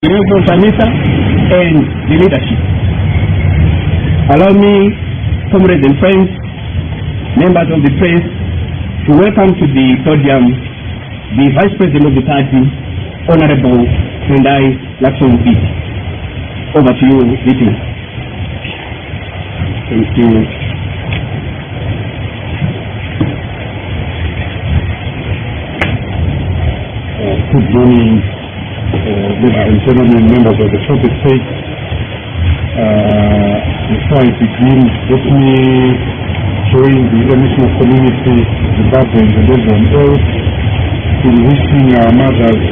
President Tendai and the leadership. Allow me, comrades and friends, members of the press, to welcome to the podium the Vice President of the party, Honorable Tendai Biti. Over to you, Biti. Thank you. Good morning, ladies and gentlemen, members of the Trumpet State. Before I begin, let me join the international community, Zimbabwe and the Lebanon earth, in wishing our mothers,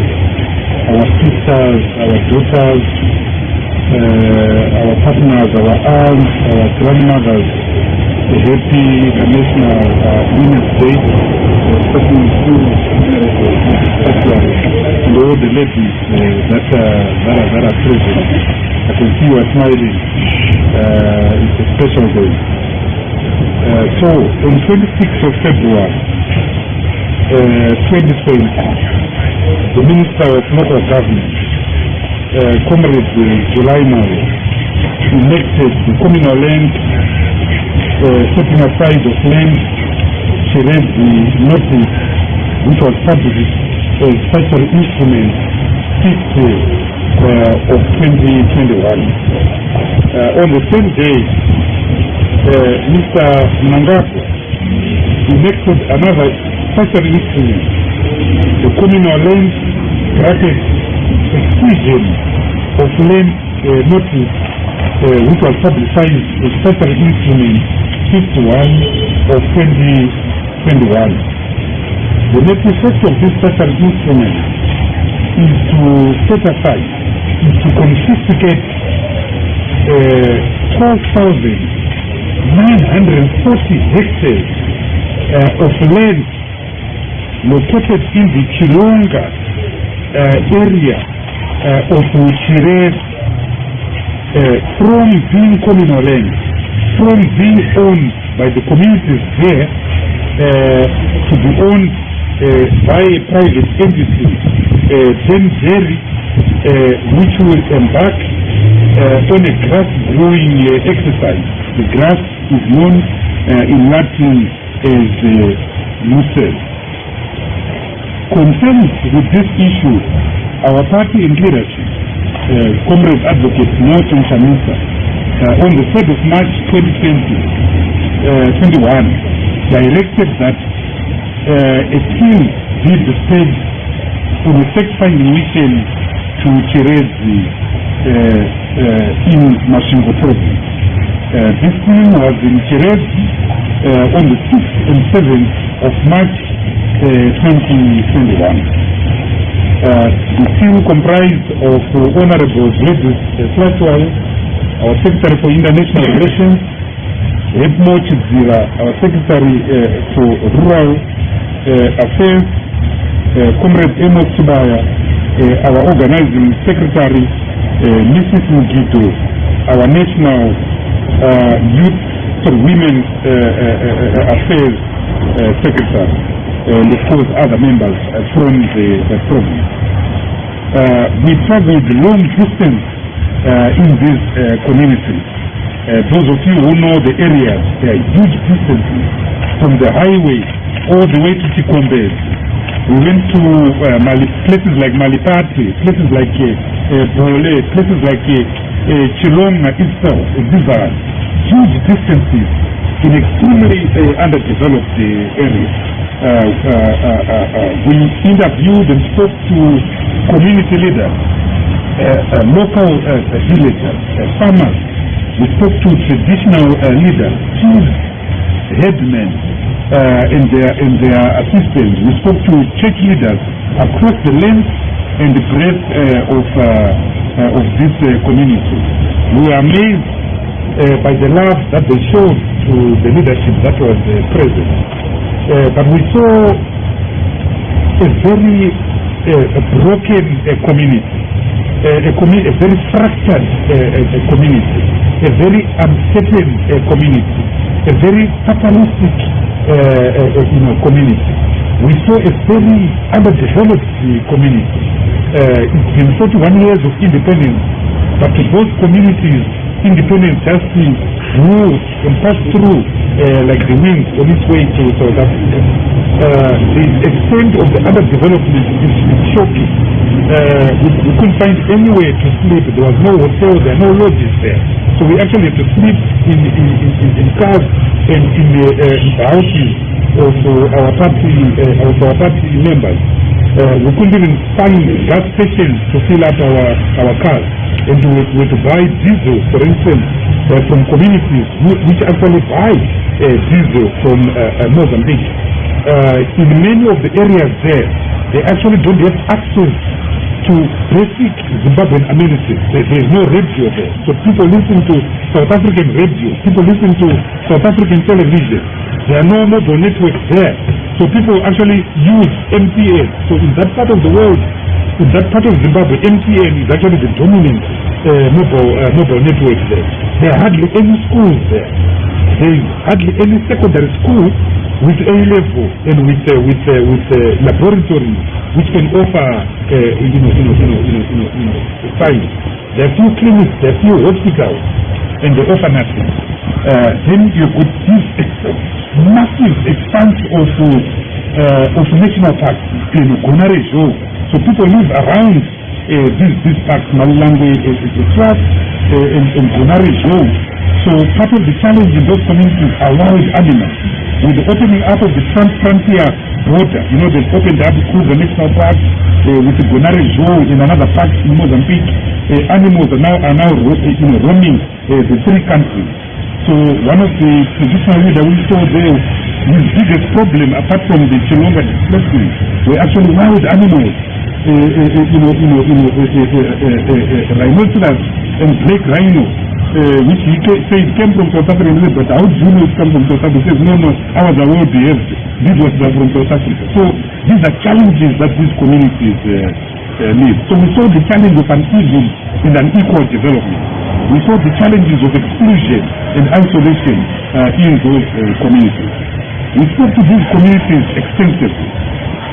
our sisters, our daughters, our partners, our aunts, our grandmothers, a happy National Women's Day, and all the ladies that are present. I can see you are smiling. It's a special day. So, on 26th of February 2020, the Minister of Local Government, Comrade July Moyo, elected the communal land setting aside of land. She read the notice which was published as special instrument 50 of 2021. On the same day, Mr. Mnangagwa elected another special instrument, the communal land exclusion of land notice which was publicized as special instrument 51 of 2021. The net effect of this special instrument is to set aside, is to confiscate 12,940 hectares of land located in the Chilonga area of Chirez from being communal land, from being owned by the communities there to be owned by a private entity, Tendai, which will embark on a grass growing exercise. The grass is known in Latin as Lucel. Concerned with this issue, our party and leadership, Comrade Advocate Nelson Chamisa, on the 3rd of March 2021, directed that a team did the stage for the fact-finding mission to Chirezi in Mashingo province. This team was in Chirezi on the 6th and 7th of March 2021. The team comprised of Honorable Gladys Flatwell, our Secretary for International Relations, Hebmo Chidzira, our Secretary for Rural Affairs, Comrade Amos Subaya, our Organizing Secretary, Mrs. Mugito, our National Youth for Women's Affairs Secretary, and of course other members from the province. We traveled long distance in these communities. Those of you who know the areas, there are huge distances from the highway all the way to Chikombes. We went to places like Malipati, places like Bole, places like Chilonga itself. These are huge distances in extremely underdeveloped areas. We interviewed and spoke to community leaders, local villagers, farmers. We spoke to traditional leaders, chiefs, headmen, and their assistants. We spoke to church leaders across the length and the breadth of this community. We were amazed by the love that they showed to the leadership that was present. But we saw a very broken community, a very fractured community, a very uncertain community, a very fatalistic community. We saw a very underdeveloped community. It's been 41 years of independence, but to both communities, independence just moved and passed through like the wind on its way to South Africa. The extent of the underdevelopment is shocking. We couldn't find anywhere to sleep. There was no hotel, there are no lodges there. So we actually had to sleep in cars and in the houses of our party members. We couldn't even find gas stations to fill up our cars. And we had to buy diesel, for instance, from communities which actually buy diesel from Mozambique. In many of the areas there, they actually don't have access to basic Zimbabwean amenities. There is no radio there. So people listen to South African radio, people listen to South African television. There are no mobile networks there. So people actually use MTN. So in that part of the world, in that part of Zimbabwe, MTN is actually the dominant mobile network there. There are hardly any schools there. There is hardly any secondary school with A-level and with laboratories which can offer science. There are few clinics, there are few hospitals, and they offer nothing. Then you could see massive expanse of national parks in Gonarejo. So people live around these parks, Malulangwe, Swat, and Gonarejo. So part of the challenge in those communities are wild animals. With the opening up of the trans-frontier border, they've opened up Kruger National Park with the Gonarejo in another park in Mozambique. Animals are now roaming the three countries. So one of the traditional leaders we saw there, his biggest problem, apart from the Chilonga displacement, were actually wild animals. Rhinoceros and black rhino, which he said came from South Africa. But how do you know it comes from South Africa? He says, no, ours are well behaved. These ones are from South Africa. So these are challenges that these communities need. So we saw the challenge of an even and an equal development. We saw the challenges of exclusion and isolation in those communities. We spoke to these communities extensively.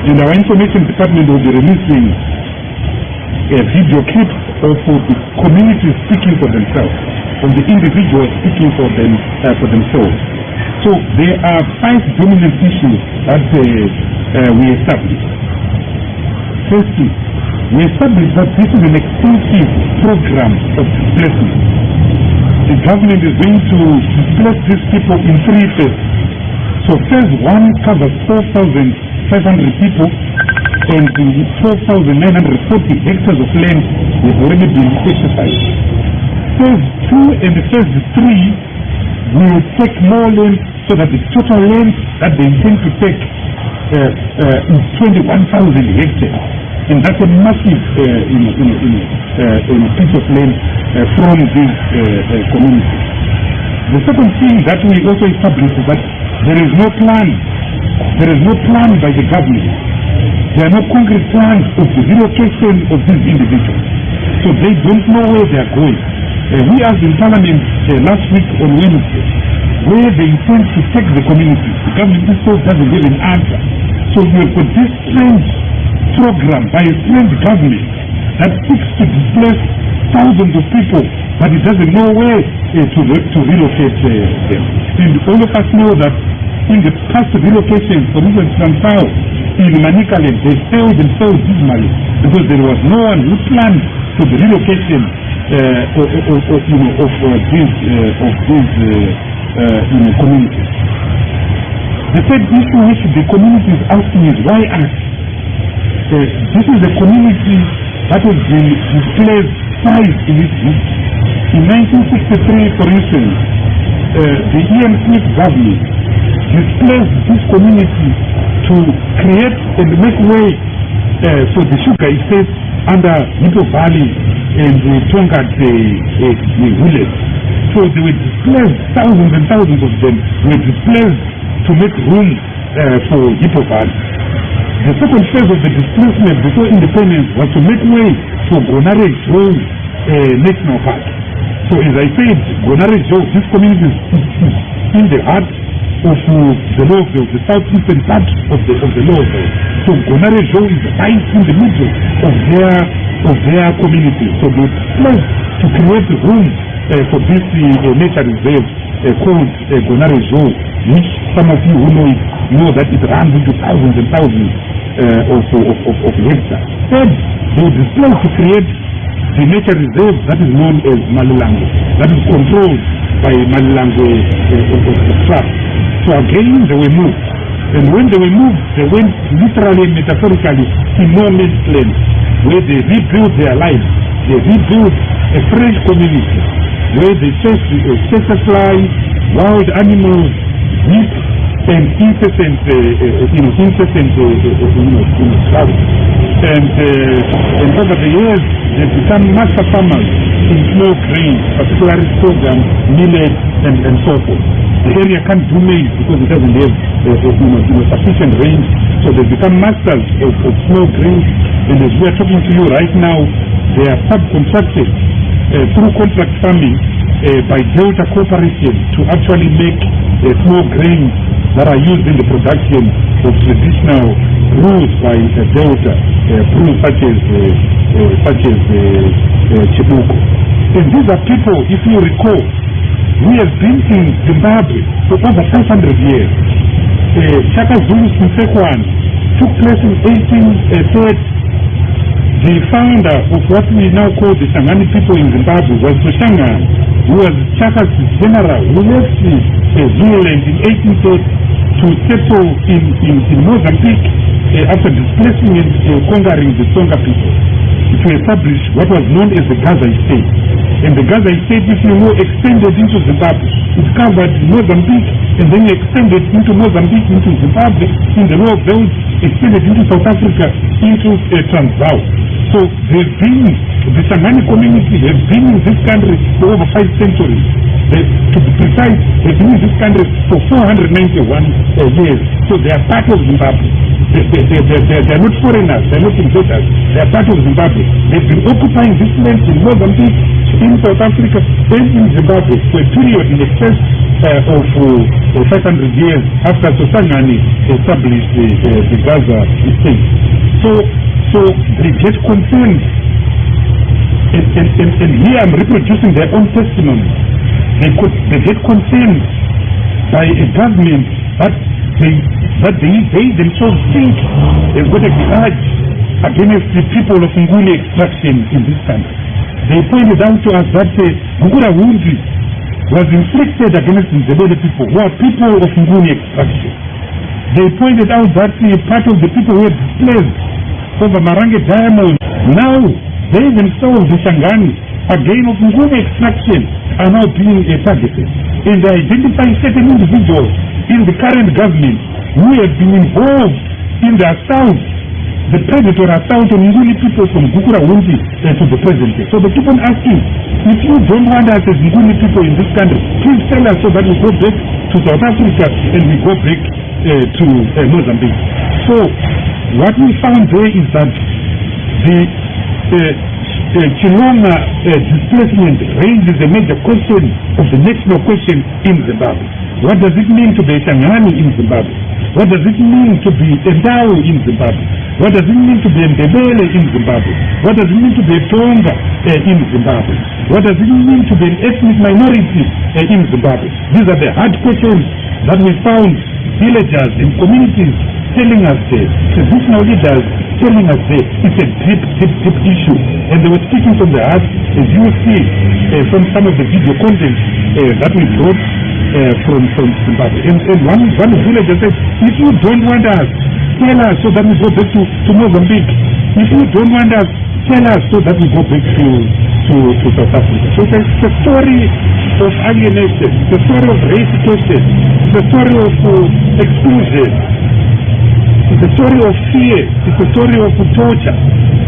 And our information department will be releasing a video clip of the communities speaking for themselves, of the individuals speaking for themselves. So there are 5 dominant issues that we established. Firstly, we established that this is an extensive program of displacement. The government is going to displace these people in 3 phases. So phase 1 covers 4,500 people, and the 4,940 hectares of land have already been specified. Phase 2 and phase 3 will take more land, so that the total land that they intend to take is 21,000 hectares. And that's a massive piece of land from these communities. The second thing that we also established is that there is no plan. There is no plan by the government. There are no concrete plans of the relocation of these individuals. So they don't know where they are going. We asked in Parliament last week on Wednesday where they intend to take the community. The government still doesn't give an answer. So we have got this strange program by a strange government that seeks to displace thousands of people, but it doesn't know where to relocate them. And all of us know that in the past relocations, for instance, Transao, in Manicaland, they failed themselves dismally because there was no one who planned for the relocation of these communities. The third issue which the community is asking is, why us? This is a community that has been displaced twice in its history. In 1963, for instance, the Ian Smith government displaced this community to create and make way for the sugar estate under Hippo Valley and the Tongat village. So they were displaced, thousands and thousands of them were displaced to make room for Hippo Valley. The second phase of the displacement before independence was to make way for Gonarejo National Park. So as I said, Gonarejo, this community is in the heart of the Lowville, the southeastern part of the Lowville. So Gonarejo is right in the middle of their community. So they pledged to create room for this nature reserve called Gonarejo, which some of you who know it know that it runs into thousands and thousands of hectares. Third, they decided to create the nature reserve that is known as Malilango, that is controlled by Malilango trust. So again, they were moved. And when they were moved, they went literally and metaphorically to no man's land, where they rebuilt their lives. They rebuilt a fresh community, where they chased fly, wild animals, meat, and incessant travel. And over the years, they've become master farmers in small grains, particularly sorghum, millet, and so forth. The area can't do maize because it doesn't have sufficient rain, so they become masters of small grains. And as we are talking to you right now, they are subcontracted through contract farming by Delta Corporation to actually make small grains that are used in the production of traditional brews by Delta, brews such as Chibuko. And these are people, if you recall, we have been in Zimbabwe for over 500 years. Shaka Zulu Sinsekwan took place in 1830. The founder of what we now call the Shangani people in Zimbabwe was Soshangan, who was Chaka's general, who left Zululand in 1830 to settle in Mozambique after displacing and conquering the Tsonga people, to establish what was known as the Gaza Estate. And the Gaza Estate, if you know, extended into Zimbabwe. It covered Mozambique and then extended into Mozambique, into Zimbabwe, in the Lower Belt, extended into South Africa, into Transvaal. So the Shangani community has been in this country for over 5 centuries. To be precise, they've been in this country for 491 years. So they are part of Zimbabwe. They are not foreigners, they are not invaders, they are part of Zimbabwe. They've been occupying this land in Mozambique, in South Africa, and in Zimbabwe for a period in excess of 500 years after Sosangani established the Gaza Estate. So they get concerned, and here I'm reproducing their own testimony. They get concerned by a government that they themselves think they've got a grudge against the people of Nguni extraction in this country. They pointed out to us that Ngura Wundi was inflicted against the Ndebele people, who are people of Nguni extraction. They pointed out that part of the people who were displaced over Marange diamonds, now they themselves, the Shangani, again of Nguni extraction, are now being targeted. And they identify certain individuals in the current government who have been involved in the assault, the predatory assault on Nguni people from Gukura Wundi to the present day. So they keep on asking, if you don't want us as Nguni people in this country, please tell us so that we go back to South Africa and we go back to Mozambique. So what we found there is that the Chilonga displacement raises a major question of the national question in Zimbabwe. What does it mean to be a Shangani in Zimbabwe? What does it mean to be a Ndau in Zimbabwe? What does it mean to be a Ndebele in Zimbabwe? What does it mean to be a Tonga in Zimbabwe? What does it mean to be an ethnic minority in Zimbabwe? These are the hard questions that we found villagers and communities telling us there, traditional leaders telling us there. It's a deep issue. And they were speaking from the heart, as you see from some of the video content that we brought from Zimbabwe. And one villager said, if you don't want us, tell us so that we go back to Mozambique. If you don't want us, tell us so that we go back to South Africa. So it's a story of alienation, it's a story of racification, it's a story of exclusion, it's a story of fear, it's a story of torture.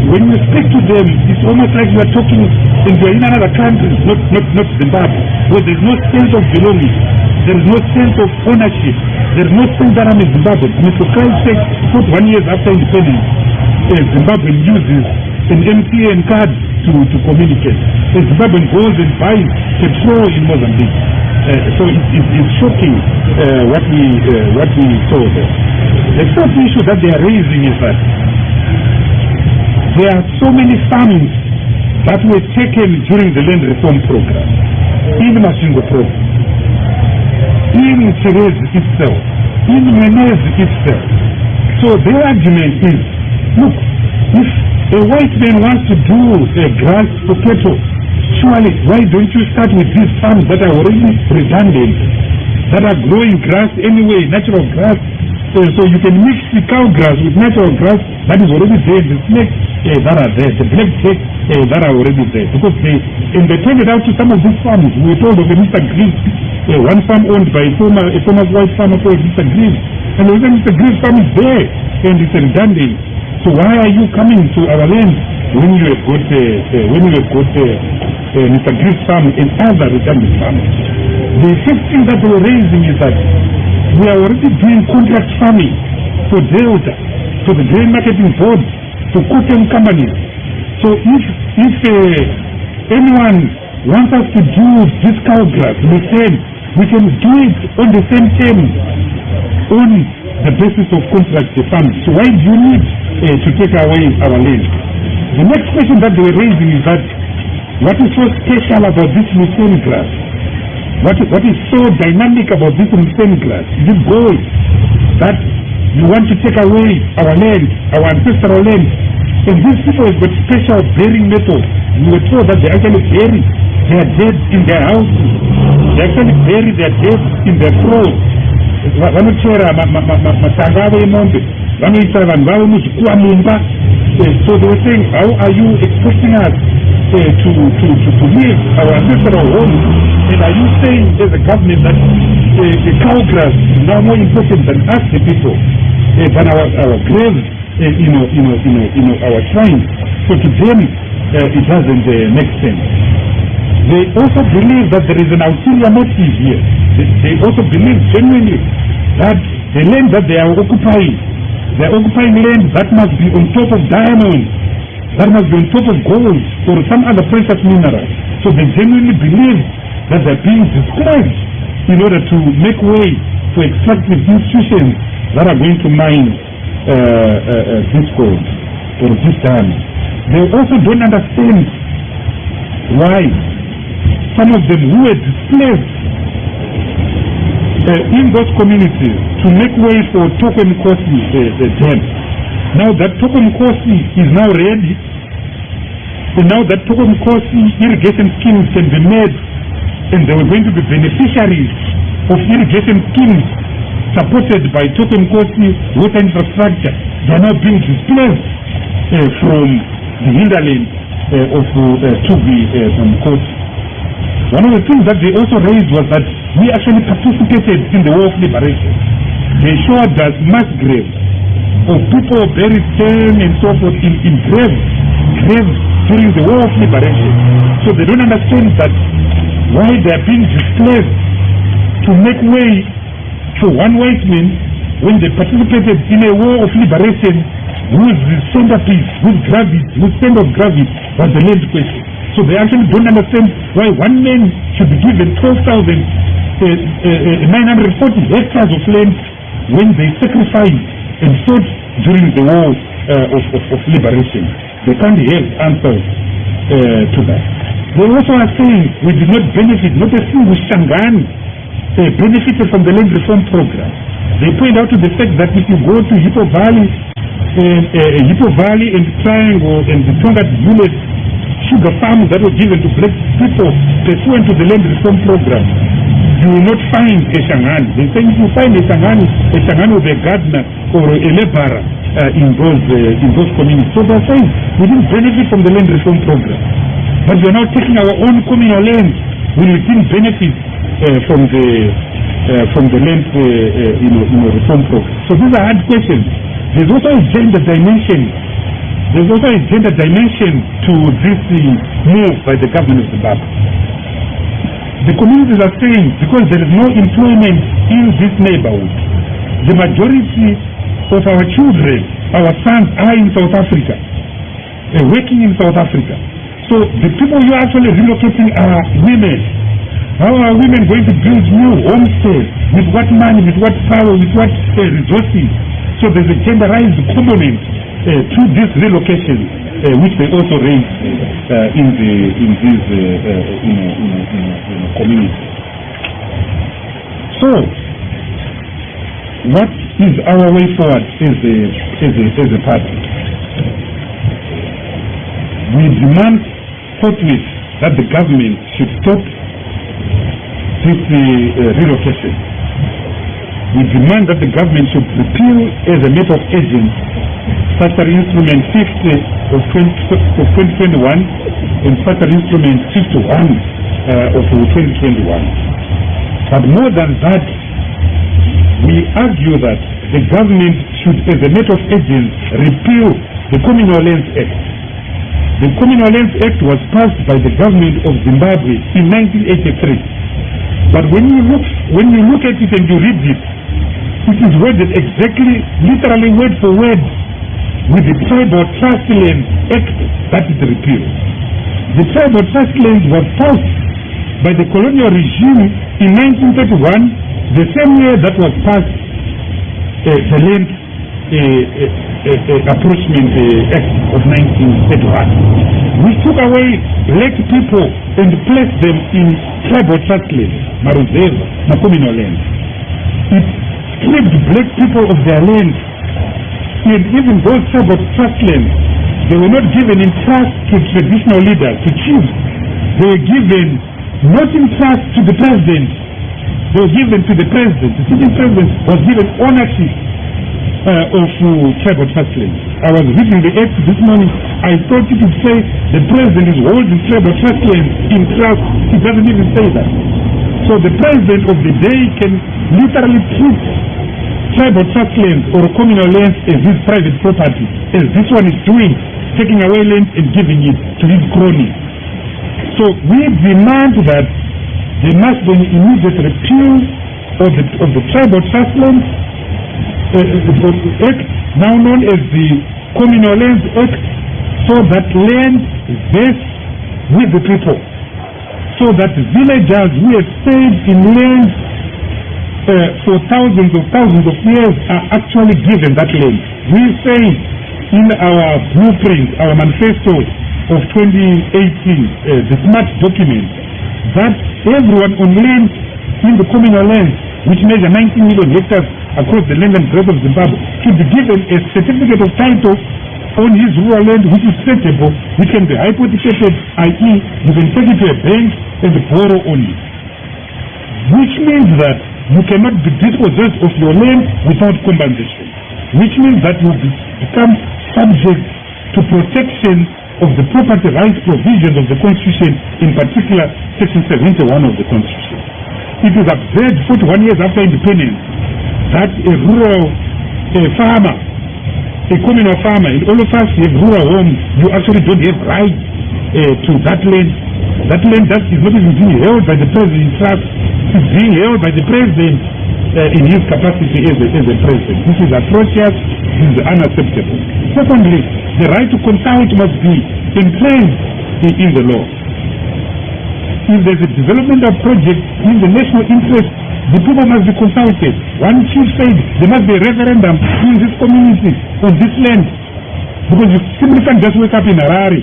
When you speak to them, it's almost like you are talking and you are in another country, not Zimbabwe, where there is no sense of belonging, there is no sense of ownership, there is no sense that I'm in Zimbabwe. For Christ's sake, 41 years after independence, Zimbabwe uses an MTN card to communicate. Zimbabwe goes and buys petrol in Mozambique. So it's shocking what we saw there. The fourth issue that they are raising is that there are so many farms that were taken during the land reform program, even Masvingo program, in Terezi itself, in Menezi itself. So their argument is, look, if a white man wants to do a grass potato, surely why don't you start with these farms that are already redundant, that are growing grass anyway, natural grass, so you can mix the cow grass with natural grass that is already there, the snakes that are there, the black snakes that are already there. Because they turned it out to some of these farms. We were told of a Mr. Green, one farm owned by a former white farmer called Mr. Green. And even Mr. Green's farm is there, and it's redundant. So why are you coming to our land when you have got Mr. Green's farm and other redundant farms? The fifth thing that they were raising is that we are already doing contract farming for Delta, for the grain marketing board, for cotton companies. So if anyone wants us to do this cow grass, we can do it on the same terms, on the basis of contract farming. So why do you need to take away our land? The next question that they were raising is that what is so special about this Lucerne grass? What is so dynamic about this Lucerne grass? Is it gold that you want to take away our land, our ancestral land? And these people have got special bearing methods. We were told that they actually bury their dead in their houses. They actually bury their dead in their clothes. So they were saying, how are you expecting us to leave our ancestral homes? And are you saying as a government that the cow grass is now more important than us, the people, than our graves, our shrines? So to them, it doesn't make sense. They also believe that there is an ulterior motive here. They also believe genuinely that the land that they are occupying land that must be on top of diamonds, that must be on top of gold or some other precious mineral. So they genuinely believe that they're being described in order to make way for extractive institutions that are going to mine this gold or this diamond. They also don't understand why some of them who were displaced in those communities to make way for Token Kosi dam. Now that Token Kosi is now ready, and now that Token Kosi irrigation schemes can be made, and they were going to be beneficiaries of irrigation schemes supported by Token Kosi water infrastructure. They are now being displaced from the hinterland of Tubi Kosi. One of the things that they also raised was that we actually participated in the war of liberation. They showed us mass graves of people buried dead and so forth in graves during the war of liberation. So they don't understand that why they are being displaced to make way for one white man when they participated in a war of liberation whose centerpiece, whose center of gravity was the land question. So they actually don't understand why one man should be given 12,940 hectares of land when they sacrificed and fought during the war of liberation. They can't have answers to that. They also are saying we did not benefit, not a single Shangan benefited from the land reform program. They point out to the fact that if you go to Hippo Valley and Triangle and the Tonga Village sugar farms that were given to black people pursuant to the land reform program, you will not find a Shangan. They say if you find a Shangan will be a gardener or a laborer in those communities. So they're saying we didn't benefit from the land reform program, but we're now taking our own communal land when we didn't benefit from the land reform program. So these are hard questions. There's also a gender dimension. There's also a gender dimension to this move by the government of Zimbabwe. The communities are saying because there is no employment in this neighborhood, the majority of our children, our sons are in South Africa, working in South Africa. So the people you are actually relocating are women. How are women going to build new homesteads? With what money, with what power, with what resources? So there's a genderized component to this relocation, which they also raise in these communities. So, what is our way forward as a party? We demand forthwith that the government should stop this relocation. We demand that the government should repeal as a matter of urgency Statutory Instrument 50 of 2021 and Statutory Instrument 51 of 2021. But more than that, we argue that the government should, as a matter of urgency, repeal the Communal Lands Act. The Communal Lands Act was passed by the government of Zimbabwe in 1983. But when you look at it and you read it, it is worded exactly, literally word for word, with the Tribal Trust Land Act that is repealed. The Tribal Trust Land was passed by the colonial regime in 1931, the same year that was passed the Land Approachment Act of 1931, which took away black people and placed them in tribal trust land, Maruzeva, communal land. It stripped black people of their land, and even those tribal trust lands, they were not given in trust to traditional leaders, to chiefs. They were given not in trust to the president. They were given to the president. The sitting president was given ownership of tribal trust lands. I was reading the act this morning. I thought it would say the president is holding tribal trust lands in trust. It doesn't even say that. So the president of the day can literally treat tribal trust lands or communal lands as his private property, as this one is doing, taking away land and giving it to his cronies. So we demand that there must be an immediate repeal of the tribal trust lands Act, now known as the Communal Lands Act, so that land vests with the people, so that villagers who have stayed in land for thousands of years are actually given that land. We say in our blueprint, our manifesto of 2018, the SMART document, that everyone on land in the communal lands, which measure 19 million hectares across the land and breadth of Zimbabwe, should be given a certificate of title on his rural land, which is settable, which can be hypothecated, i.e. you can take it to a bank and borrow on it. Which means that you cannot be dispossessed of your land without compensation. Which means that you become subject to protection of the property rights provisions of the Constitution, in particular Section 71 of the Constitution. It is absurd 41 years after independence that a rural farmer, a communal farmer, and all of us have rural homes, you actually don't have right to that land. That land that is not even being held by the president in trust, is being held by the president in his capacity as a president. This is atrocious, this is unacceptable. Secondly, the right to consult must be entrenched in the law. If there's a developmental project in the national interest, the people must be consulted. One chief said there must be a referendum in this community, on this land, because you simply can't just wake up in Harare,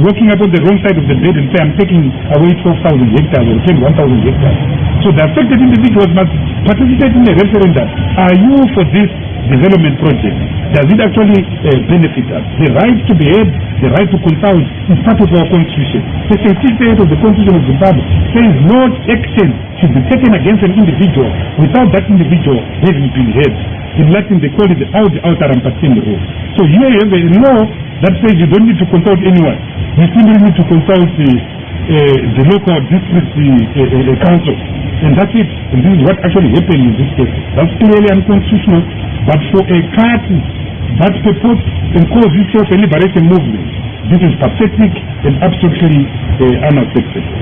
working up on the wrong side of the bed and say, I'm taking away 12,000 hectares or 1,000 hectares. So the affected individuals must participate in a referendum. Are you for this development project? Does it actually benefit us? The right to be heard, the right to consult is part of our Constitution. Section 68 of the Constitution of Zimbabwe says no action should be taken against an individual without that individual having been heard. In Latin they call it the audi alteram patem rule. So here you have a law that says you don't need to consult anyone. You simply need to consult the local district council. And that's it. And this is what actually happened in this case. That's clearly unconstitutional. But for a party that purports and calls itself a liberation movement, this is pathetic and absolutely unacceptable.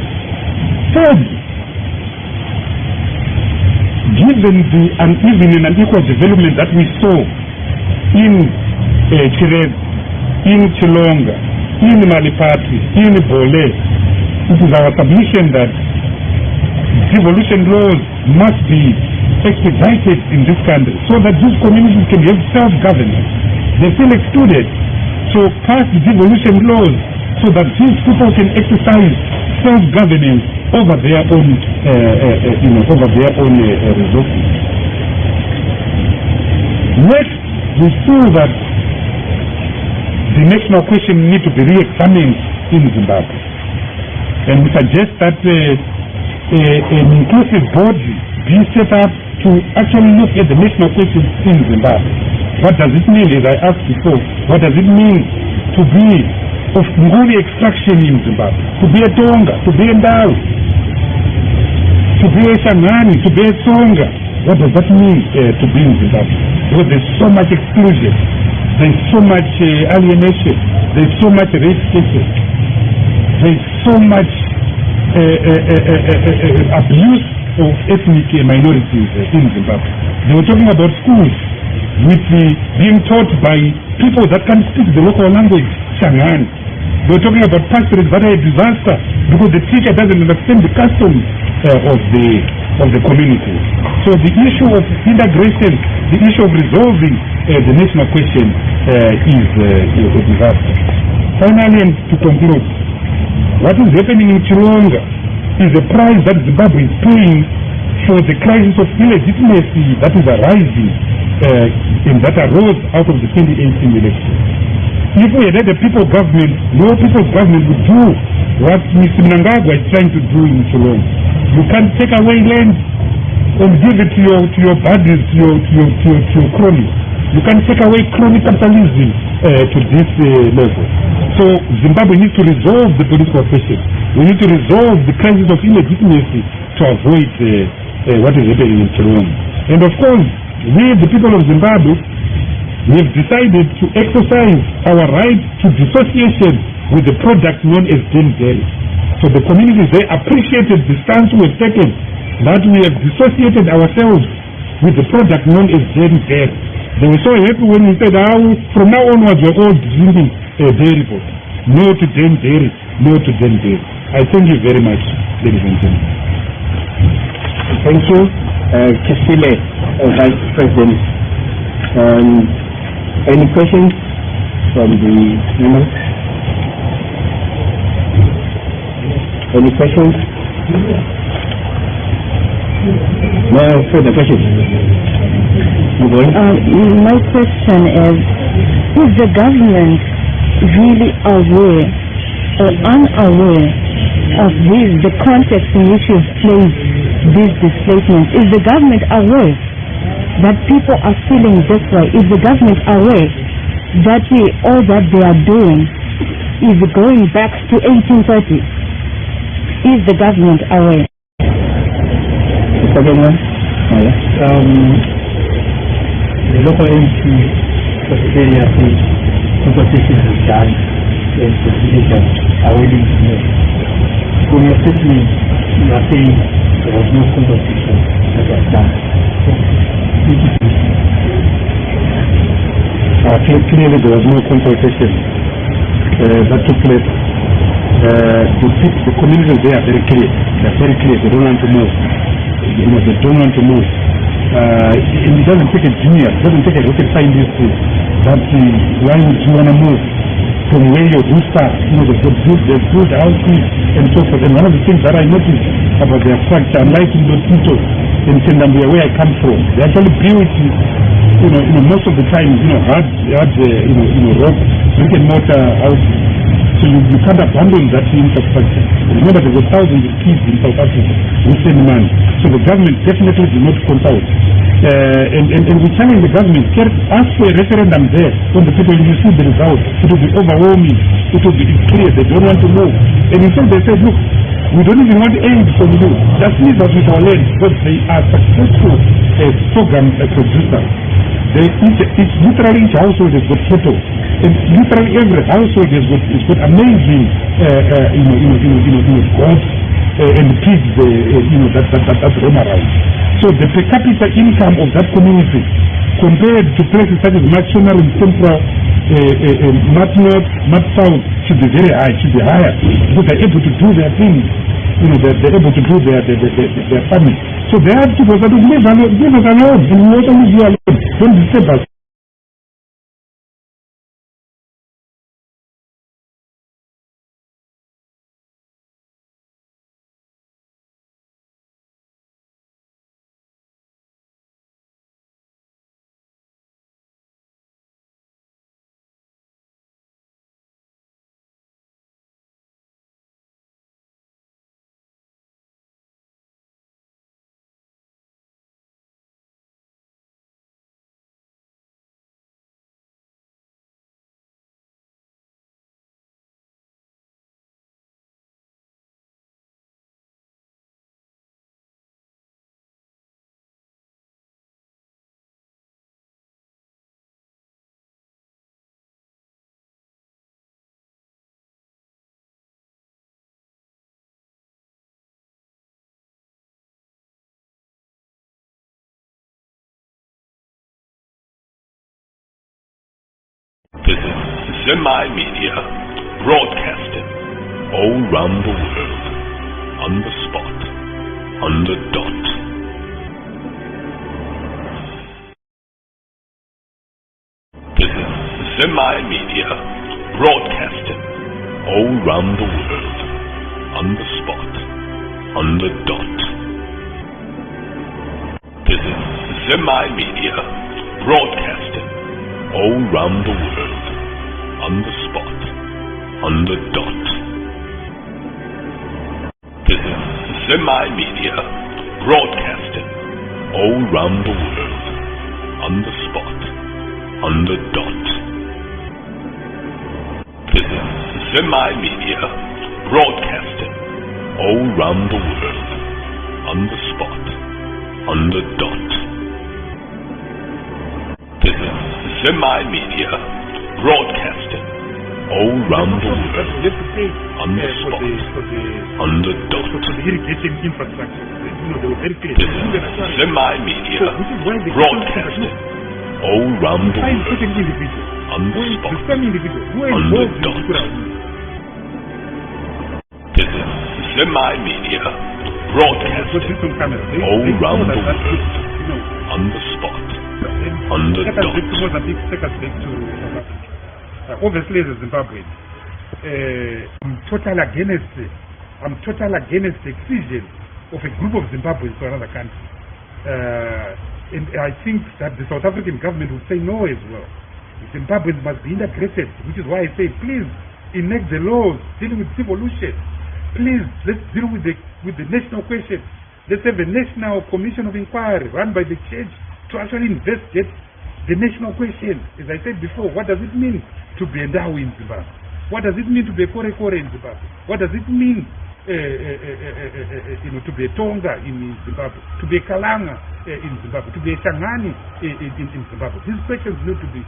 Third, given the uneven and unequal development that we saw in Chile, in Chilonga, in Malipati, in Bole, it is our submission that devolution laws must be expedited in this country so that these communities can have self-governance. They're still excluded. So pass the devolution laws so that these people can exercise self-governance over their own, resources. Next, we feel that the national question needs to be re-examined in Zimbabwe. And we suggest that an inclusive body be set up to actually look at the national question in Zimbabwe. What does it mean, as I asked before? What does it mean to be of Nguni extraction in Zimbabwe? To be a Tonga, to be a Ndau, to be a Shangani, to be a Tsonga. What does that mean to be in Zimbabwe? Because there's so much exclusion, there's so much alienation, there's so much race cases, there's so much abuse of ethnic minorities in Zimbabwe. They were talking about schools with being taught by people that can speak the local language, Shangani. They were talking about pastorates that are a disaster because the teacher doesn't understand the customs of the community. So the issue of integration, the issue of resolving the national question is a disaster. Finally, and to conclude, what is happening in Chilonga is a price that Zimbabwe is paying for the crisis of illegitimacy that is arising and that arose out of the 2018 election. If we had a people government, no people's government would do what Mr. Mnangagwa is trying to do in Chilonga. You can't take away land and give it to your buddies, to your cronies. You can't take away crony capitalism to this level. So Zimbabwe needs to resolve the political question. We need to resolve the crisis of illegitimacy to avoid what is happening in Chilonga. And of course, we, the people of Zimbabwe, we have decided to exercise our right to dissociation with the product known as dairy. So the communities, they appreciated the stance we have taken, that we have dissociated ourselves with the product known as dairy. They were so happy when we said, from now onwards we're all drinking dairy food. No to dairy, no to dairy. I thank you very much, ladies and gentlemen. Thank you, Kisile, Vice President. Any questions from the members? Any questions? No further questions. My question is the government really aware or unaware of the context in which you've placed these displacements? Is the government aware that people are feeling this way? Is the government aware that all that they are doing is going back to 1830? Is the government aware? The local MC of the area says compensation is done and the villagers are willing to know. From your statement, you are saying there was no compensation that was done. Clearly there was no compensation that took place. The communities there are very clear. They are very clear. They don't want to move. They don't want to move. And it doesn't take a genius, it doesn't take a rocket scientist that why would you want to move from where your roots are? They've built houses and so forth. And one of the things that I noticed about their structure, unlike in Lotito and Tendai, where I come from, they actually built, most of the time, hard rock, brick and mortar houses. So you can't abandon that infrastructure. Remember, there were thousands of kids in South Africa who send money. So the government definitely did not consult. And we challenge the government, ask for a referendum there on the people, you see the result. It will be overwhelming. It will be clear. They don't want to move. And instead they said, look, we don't even want aid from you. Just leave us with our land, because they are successful program producers. It's literally each household has got cattle, and literally every household has got amazing, goats and pigs, that roam around. So the per capita income of that community, compared to places such as Matshona and Central, Mat North, Mat South, should be very high, should be higher, because they're able to do their things they're able to do their farming. So there are people that will leave us alone, and we also leave you alone. Don't disturb us. This is semi-media broadcasting all round the world, on the spot, on the dot. This is semi-media broadcasting all round the world, on the spot, on the dot. This is semi-media broadcasting all round the world, on the spot, on the dot. This is semi-media broadcasting all round the world, on the spot, on the dot. This is semi-media broadcasting all round the world, on the spot, on the dot. This is semi-media broadcasting all round the world, on the spot, on the dot. For the irrigation infrastructure, they were very clear. This is semi-media broadcasting all round the world, on the spot, on the dot. This is semi-media broadcasting all round the world, on the spot, on the dot. Obviously, as a Zimbabwean, I'm total against the excision of a group of Zimbabweans to another country. And I think that the South African government would say no as well. The Zimbabweans must be integrated, which is why I say, please enact the laws dealing with devolution. Please, let's deal with the national question. Let's have a national commission of inquiry run by the church to actually investigate the national question. As I said before, what does it mean to be a Ndawi in Zimbabwe? What does it mean to be a Kore in Zimbabwe? What does it mean to be a Tonga in Zimbabwe, to be a Kalanga in Zimbabwe, to be a Changani in Zimbabwe? These questions need to be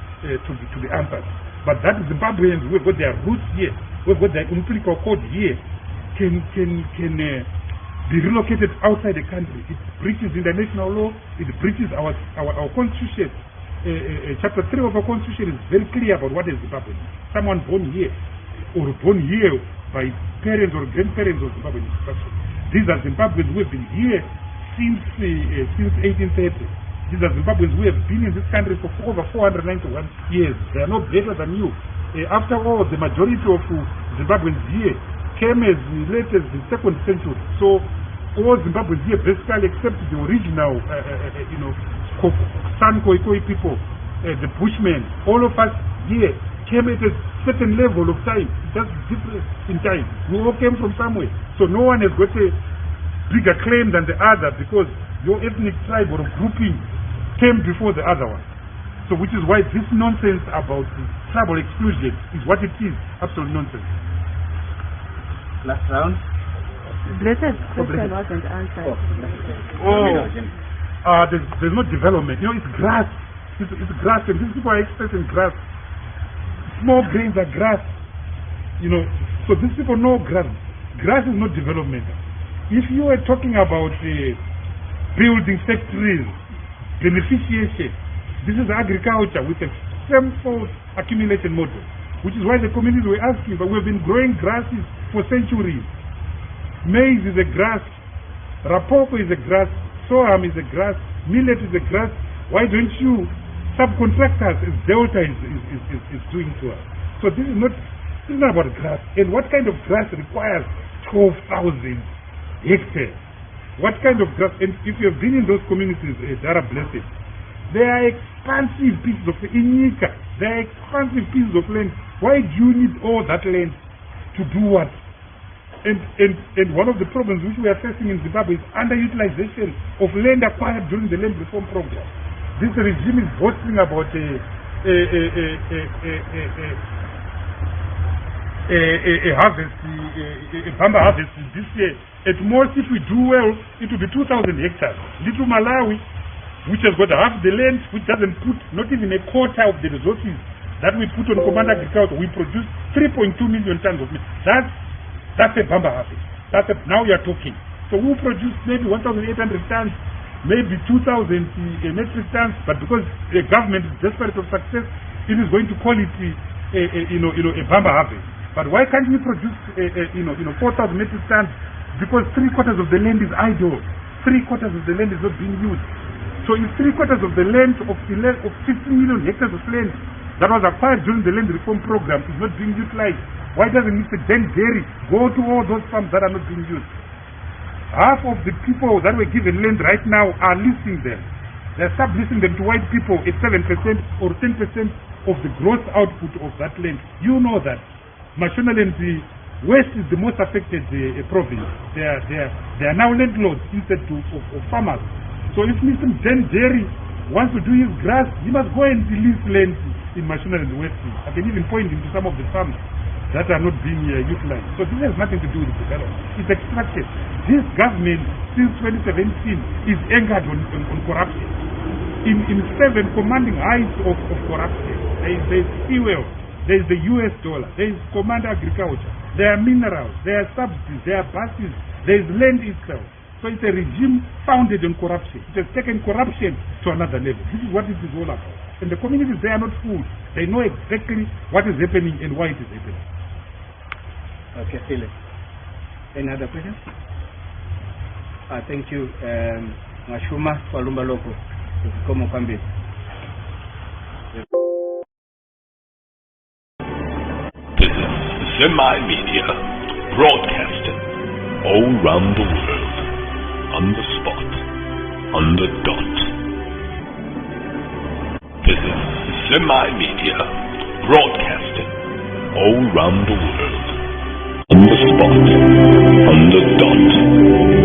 answered. But that Zimbabweans who have got their roots here, who have got their umbilical cord here, can be relocated outside the country. It breaches international law. It breaches our constitution. Chapter 3 of our constitution is very clear about what is Zimbabwe. Someone born here or born here by parents or grandparents of Zimbabwean extraction. These are Zimbabweans who have been here since 1830. These are Zimbabweans who have been in this country for over 491 years. They are not better than you. After all, the majority of Zimbabweans here came as late as the 2nd century. So all Zimbabweans here basically, except the original, San Khoikhoi people, the Bushmen, all of us here came at a certain level of time, just different in time. We all came from somewhere. So no one has got a bigger claim than the other because your ethnic tribe or grouping came before the other one. So which is why this nonsense about tribal exclusion is what it is, absolute nonsense. Last round. Blessed question wasn't answered. There's no development. It's grass. It's grass, and these people are expecting grass. Small grains are grass. So these people know grass. Grass is not development. If you are talking about building factories, beneficiation, this is agriculture with a simple accumulation model, which is why the communities were asking, but we've been growing grasses for centuries. maize is a grass, rapoko is a grass, sorghum is a grass, millet is a grass. Why don't you subcontractors as Delta is doing to us? So this is not about grass. And what kind of grass requires 12,000 hectares? What kind of grass? And if you have been in those communities that are blessed, they are expansive pieces of Inika. They are expansive pieces of land. Why do you need all that land to do what? And one of the problems which we are facing in Zimbabwe is underutilization of land acquired during the land reform program. This regime is boasting about a harvest, a bamba harvest this year. At most, if we do well, it will be 2,000 hectares. Little Malawi, which has got half the land, which doesn't put not even a quarter of the resources that we put on command agriculture, we produce 3.2 million tons of meat. That's a bamba harvest. Now you are talking. So we produce maybe 1,800 tons, maybe 2,000 metric tons, but because the government is desperate of success, it is going to call it a bamba harvest. But why can't we produce 4,000 metric tons? Because 3/4 of the land is idle. 3/4 of the land is not being used. So if 3/4 of the land of 15 million hectares of land that was acquired during the land reform program is not being utilized, why doesn't Mr. Tendai go to all those farms that are not being used? Half of the people that were given land right now are leasing them. They're subleasing them to white people at 7% or 10% of the gross output of that land. You know that. Mashonaland, the West is the most affected province. They are now landlords instead of farmers. So if Mr. Tendai wants to do his grass, he must go and lease land in Mashonaland West. I can even point him to some of the farms that are not being utilized. So this has nothing to do with development. It's extracted. This government, since 2017, is anchored on corruption. In 7 commanding heights of corruption. There is fuel, there is the US dollar, there is command agriculture, there are minerals, there are subsidies, there are buses, there is land itself. So it's a regime founded on corruption. It has taken corruption to another level. This is what it is all about. And the communities, they are not fools. They know exactly what is happening and why it is happening. Okay, Philip. Any other questions? Thank you, Mashuma Walumba Loko. This is Semi-Media, broadcasting all around the world, on the spot, on the dot. This is Semi-Media, broadcasting all around the world, on the spot, on the dot.